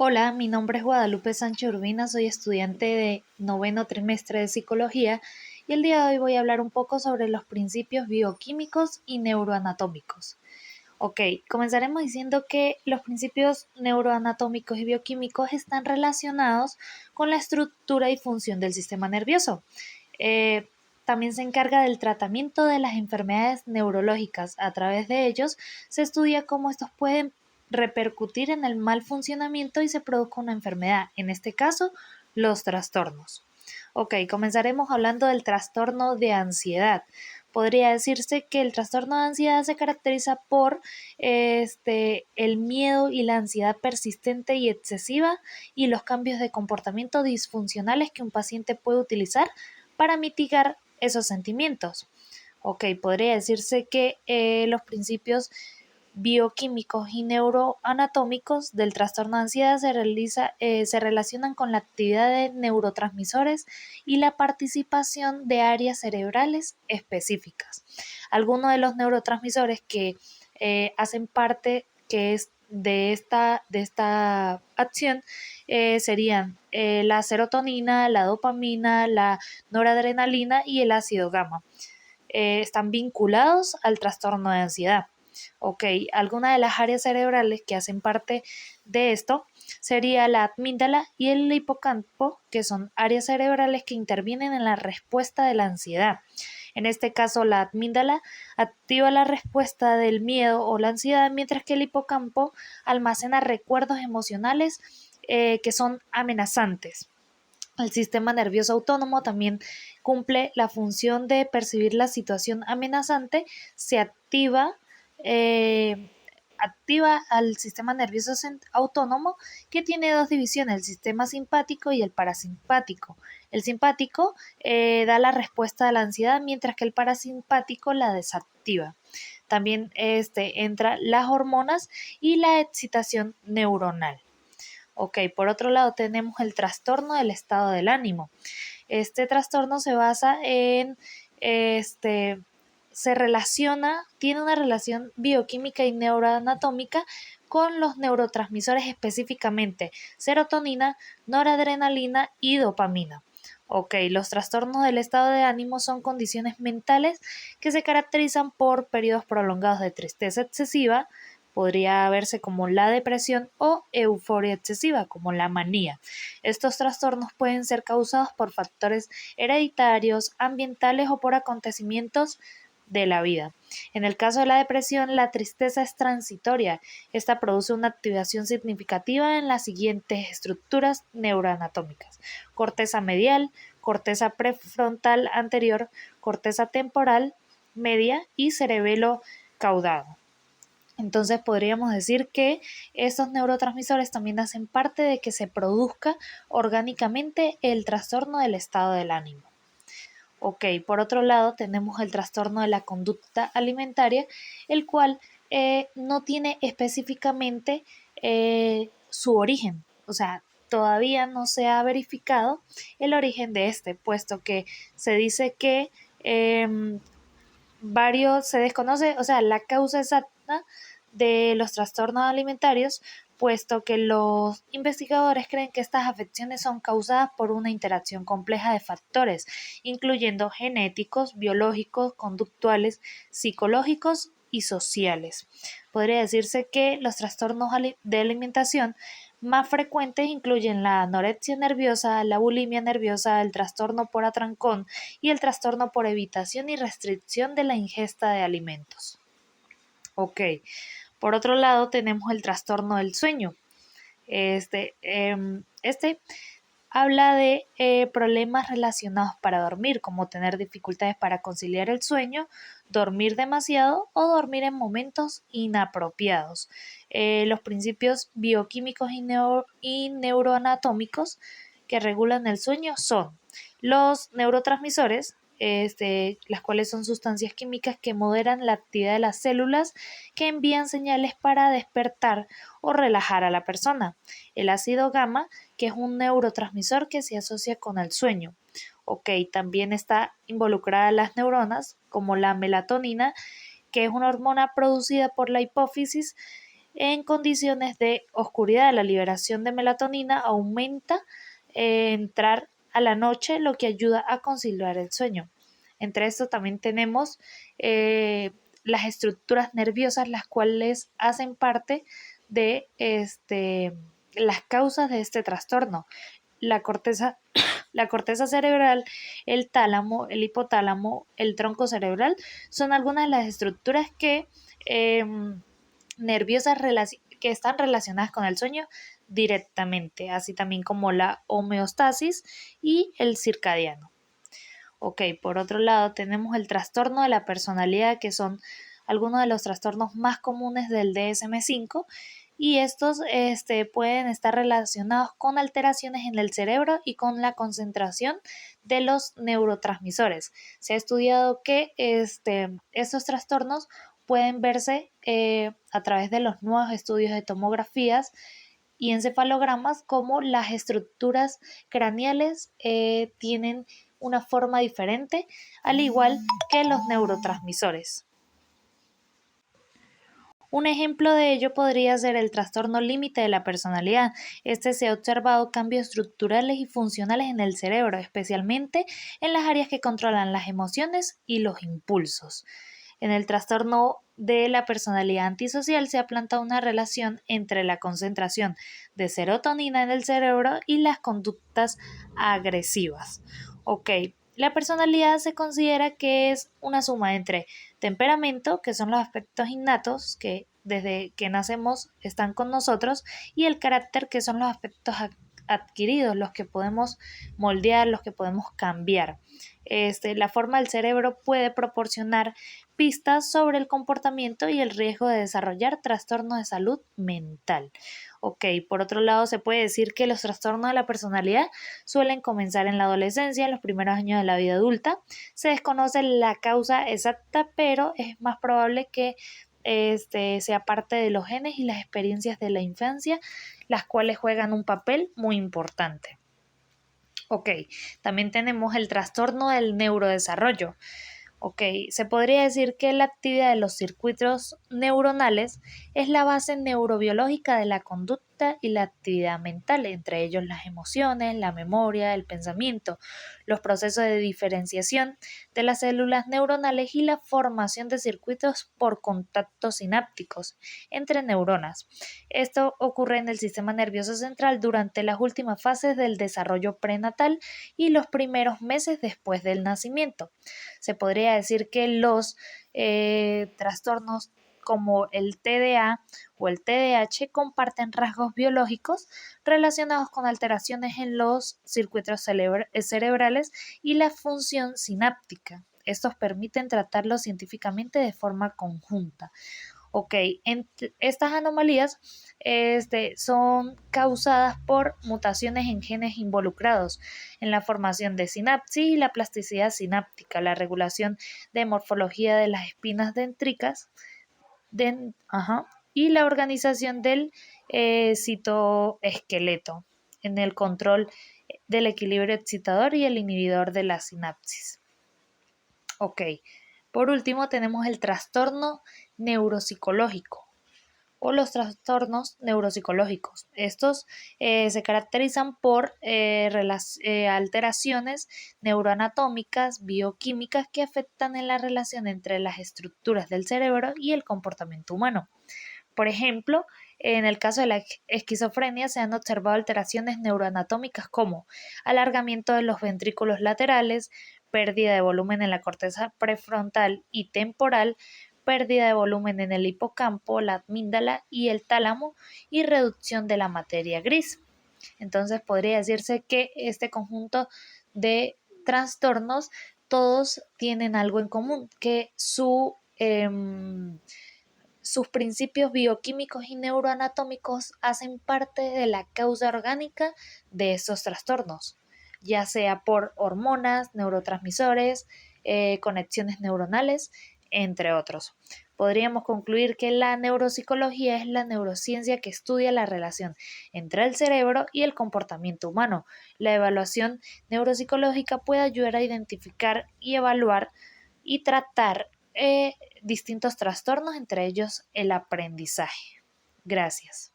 Hola, mi nombre es Guadalupe Sánchez Urbina, soy estudiante de noveno trimestre de psicología y el día de hoy voy a hablar un poco sobre los principios bioquímicos y neuroanatómicos. Ok, comenzaremos diciendo que los principios neuroanatómicos y bioquímicos están relacionados con la estructura y función del sistema nervioso. Eh, También se encarga del tratamiento de las enfermedades neurológicas. A través de ellos se estudia cómo estos pueden repercutir en el mal funcionamiento y se produzca una enfermedad, en este caso, los trastornos. Ok, comenzaremos hablando del trastorno de ansiedad. Podría decirse que el trastorno de ansiedad se caracteriza por el miedo y la ansiedad persistente y excesiva y los cambios de comportamiento disfuncionales que un paciente puede utilizar para mitigar esos sentimientos. Ok, podría decirse que los principios bioquímicos y neuroanatómicos del trastorno de ansiedad se relacionan con la actividad de neurotransmisores y la participación de áreas cerebrales específicas. Algunos de los neurotransmisores que hacen parte que es de esta acción serían la serotonina, la dopamina, la noradrenalina y el ácido gamma. Están vinculados al trastorno de ansiedad. Ok, algunas de las áreas cerebrales que hacen parte de esto sería la amígdala y el hipocampo, que son áreas cerebrales que intervienen en la respuesta de la ansiedad. En este caso, la amígdala activa la respuesta del miedo o la ansiedad, mientras que el hipocampo almacena recuerdos emocionales que son amenazantes. El sistema nervioso autónomo también cumple la función de percibir la situación amenazante, se eh, activa al sistema nervioso autónomo, que tiene dos divisiones, el sistema simpático y el parasimpático. El simpático da la respuesta a la ansiedad, mientras que el parasimpático la desactiva. También entra las hormonas y la excitación neuronal. Ok, por otro lado tenemos el trastorno del estado del ánimo. Este trastorno se basa en, este, se relaciona, tiene una relación bioquímica y neuroanatómica con los neurotransmisores, específicamente serotonina, noradrenalina y dopamina. Ok, los trastornos del estado de ánimo son condiciones mentales que se caracterizan por periodos prolongados de tristeza excesiva, podría verse como la depresión o euforia excesiva, como la manía. Estos trastornos pueden ser causados por factores hereditarios, ambientales o por acontecimientos de la vida. En el caso de la depresión, la tristeza es transitoria. Esta produce una activación significativa en las siguientes estructuras neuroanatómicas: corteza medial, corteza prefrontal anterior, corteza temporal media y cerebelo caudado. Entonces podríamos decir que estos neurotransmisores también hacen parte de que se produzca orgánicamente el trastorno del estado del ánimo. Ok, por otro lado tenemos el trastorno de la conducta alimentaria, el cual no tiene específicamente su origen, o sea, todavía no se ha verificado el origen de este, puesto que se dice que se desconoce, o sea, la causa exacta de los trastornos alimentarios, puesto que los investigadores creen que estas afecciones son causadas por una interacción compleja de factores, incluyendo genéticos, biológicos, conductuales, psicológicos y sociales. Podría decirse que los trastornos de alimentación más frecuentes incluyen la anorexia nerviosa, la bulimia nerviosa, el trastorno por atrancón y el trastorno por evitación y restricción de la ingesta de alimentos. Ok, por otro lado tenemos el trastorno del sueño. Este habla de problemas relacionados para dormir, como tener dificultades para conciliar el sueño, dormir demasiado o dormir en momentos inapropiados. Los principios bioquímicos y neuroanatómicos que regulan el sueño son los neurotransmisores, las cuales son sustancias químicas que moderan la actividad de las células que envían señales para despertar o relajar a la persona. El ácido gamma, que es un neurotransmisor que se asocia con el sueño. Ok, también está involucrada las neuronas, como la melatonina, que es una hormona producida por la hipófisis, En condiciones de oscuridad, la liberación de melatonina aumenta entrar a la noche, lo que ayuda a conciliar el sueño. Entre esto también tenemos las estructuras nerviosas, las cuales hacen parte de las causas de este trastorno. La corteza, la corteza cerebral, el tálamo, el hipotálamo, el tronco cerebral son algunas de las estructuras eh, nerviosas que están relacionadas con el sueño directamente, así también como la homeostasis y el circadiano. Ok, por otro lado tenemos el trastorno de la personalidad, que son algunos de los trastornos más comunes del DSM-5, y estos pueden estar relacionados con alteraciones en el cerebro y con la concentración de los neurotransmisores. Se ha estudiado que estos trastornos pueden verse a través de los nuevos estudios de tomografías y encefalogramas, como las estructuras craneales tienen una forma diferente, al igual que los neurotransmisores. Un ejemplo de ello podría ser el trastorno límite de la personalidad. Este se ha observado cambios estructurales y funcionales en el cerebro, especialmente en las áreas que controlan las emociones y los impulsos. En el trastorno de la personalidad antisocial se ha plantado una relación entre la concentración de serotonina en el cerebro y las conductas agresivas. Ok, la personalidad se considera que es una suma entre temperamento, que son los aspectos innatos que desde que nacemos están con nosotros, y el carácter, que son los aspectos adquiridos, los que podemos moldear, los que podemos cambiar. La forma del cerebro puede proporcionar pistas sobre el comportamiento y el riesgo de desarrollar trastornos de salud mental. Ok, por otro lado, se puede decir que los trastornos de la personalidad suelen comenzar en la adolescencia, en los primeros años de la vida adulta. Se desconoce la causa exacta, pero es más probable que sea parte de los genes y las experiencias de la infancia, las cuales juegan un papel muy importante. Ok, también tenemos el trastorno del neurodesarrollo. Ok, se podría decir que la actividad de los circuitos neuronales es la base neurobiológica de la conducta y la actividad mental, entre ellos las emociones, la memoria, el pensamiento, los procesos de diferenciación de las células neuronales y la formación de circuitos por contactos sinápticos entre neuronas. Esto ocurre en el sistema nervioso central durante las últimas fases del desarrollo prenatal y los primeros meses después del nacimiento. Se podría decir que los trastornos como el TDA o el TDAH comparten rasgos biológicos relacionados con alteraciones en los circuitos cerebrales y la función sináptica. Estos permiten tratarlo científicamente de forma conjunta. Ok, estas anomalías son causadas por mutaciones en genes involucrados en la formación de sinapsis y la plasticidad sináptica, la regulación de morfología de las espinas dendríticas y la organización del citoesqueleto, en el control del equilibrio excitador y el inhibidor de la sinapsis. Ok, por último tenemos el trastorno neuropsicológico o los trastornos neuropsicológicos. Estos se caracterizan por alteraciones neuroanatómicas, bioquímicas, que afectan en la relación entre las estructuras del cerebro y el comportamiento humano. Por ejemplo, en el caso de la esquizofrenia se han observado alteraciones neuroanatómicas como alargamiento de los ventrículos laterales, pérdida de volumen en la corteza prefrontal y temporal, pérdida de volumen en el hipocampo, la amígdala y el tálamo, y reducción de la materia gris. Entonces podría decirse que este conjunto de trastornos todos tienen algo en común, que sus principios bioquímicos y neuroanatómicos hacen parte de la causa orgánica de esos trastornos, ya sea por hormonas, neurotransmisores, conexiones neuronales, entre otros. Podríamos concluir que la neuropsicología es la neurociencia que estudia la relación entre el cerebro y el comportamiento humano. La evaluación neuropsicológica puede ayudar a identificar y evaluar y tratar distintos trastornos, entre ellos el aprendizaje. Gracias.